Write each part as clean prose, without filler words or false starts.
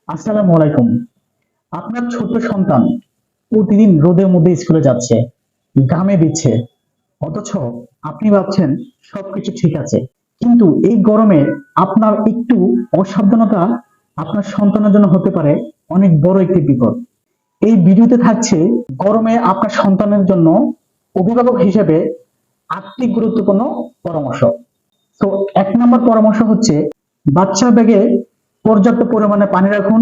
আসসালামু আলাইকুম। আপনার ছোট্ট সন্তান প্রতিদিন রোদের মধ্যে স্কুলে যাচ্ছে, ঘামে দিচ্ছে, অথচ আপনি ভাবছেন সবকিছু ঠিক আছে। কিন্তু এই গরমে আপনার একটু অসাবধানতা আপনার সন্তানের জন্য হতে পারে অনেক বড় একটি বিপদ। এই ভিডিওতে থাকছে গরমে আপনার সন্তানের জন্য অভিভাবক হিসেবে 8টি গুরুত্বপূর্ণ পরামর্শ। তো 1 নম্বর পরামর্শ হচ্ছে বাচ্চার ব্যাগে পর্যাপ্ত পরিমাণে পানি রাখুন,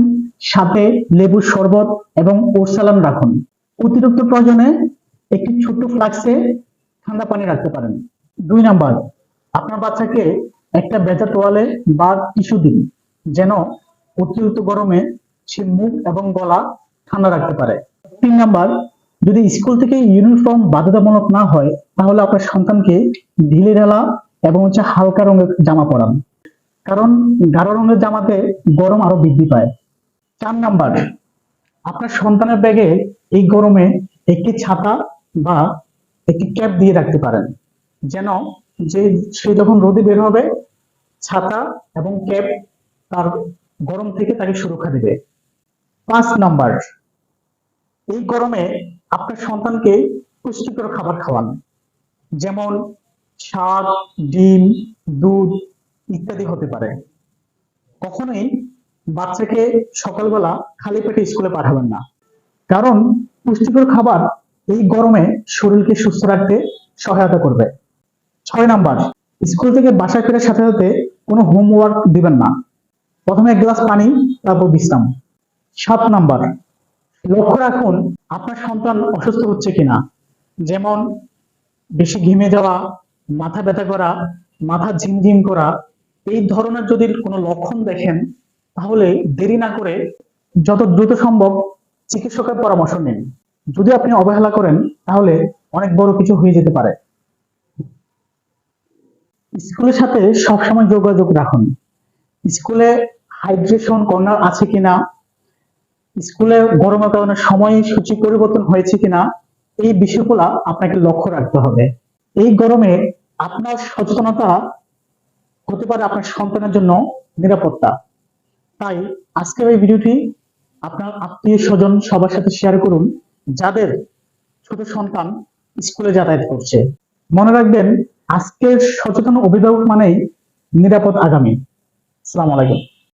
সাথে লেবুর শরবত এবং ওট সালান রাখুন। অতিরিক্ত প্রয়োজনে একটি ছোট্ট ফ্লাক্সে ঠান্ডা পানি রাখতে পারেন। 2 নম্বর, আপনার বাচ্চাকে একটা ভেজা তোয়ালে বা টিস্যু দিন, যেন অতিরিক্ত গরমে সে মুখ এবং গলা ঠান্ডা রাখতে পারে। 3 নম্বর, যদি স্কুল থেকে ইউনিফর্ম বাধ্যতামূলক না হয় তাহলে আপনার সন্তানকে ঢিলে ঢালা এবং হালকা রঙের জামা পরান, কারণ গাঢ় রঙের জামাতে গরম আরো বৃদ্ধি পায়। 4 নম্বর, আপনার সন্তানের ব্যাগে এই গরমে একটি ছাতা বা একটি ক্যাপ দিয়ে রাখতে পারেন, যেন যে সে যখন রোদে বের হবে ছাতা এবং ক্যাপ তার গরম থেকে তাকে সুরক্ষা দেবে। 5 নম্বর, এই গরমে আপনার সন্তানকে পুষ্টিকর খাবার খাওয়ান, যেমন শাক, ডিম, দুধ ইত্যাদি হতে পারে। কখনোই বাচ্চাকে সকালবেলা খালি পেটে স্কুলে পাঠাবেন না, কারণ পুষ্টিকর খাবার এই গরমে শরীরকে সুস্থ রাখতে সহায়তা করবে। 6 নম্বর, স্কুল থেকে বাসায় ফেরার সাথে সাথে কোনো হোমওয়ার্ক দিবেন না, প্রথমে 1 গ্লাস পানি, তারপর বিশ্রাম। 7 নম্বর, লক্ষ্য রাখুন আপনার সন্তান অসুস্থ হচ্ছে কিনা, যেমন বেশি ঘেমে যাওয়া, মাথা ব্যথা করা, মাথা ঝিমঝিম করা, এই ধরনের যদি কোনো লক্ষণ দেখেন তাহলে দেরি না করে যত দ্রুত সম্ভব চিকিৎসকের পরামর্শ নিন। যদি আপনি অবহেলা করেন তাহলে অনেক বড় কিছু হয়ে যেতে পারে। স্কুলের সাথে সবসময় যোগাযোগ রাখুন। স্কুলে হাইড্রেশন কর্নার আছে কিনা, স্কুলে গরমের কারণে সময়সূচি পরিবর্তন হয়েছে কিনা, এই বিষয়গুলো আপনাকে লক্ষ্য রাখতে হবে। এই গরমে আপনার সচেতনতা হতে পারে আপনার সন্তানের জন্য নিরাপত্তা। তাই আজকের এই ভিডিওটি আপনার আত্মীয় স্বজন সবার সাথে শেয়ার করুন, যাদের ছোট সন্তান স্কুলে যাতায়াত করছে। মনে রাখবেন, আজকের সচেতন অভিভাবক মানেই নিরাপদ আগামী। আসসালামু আলাইকুম।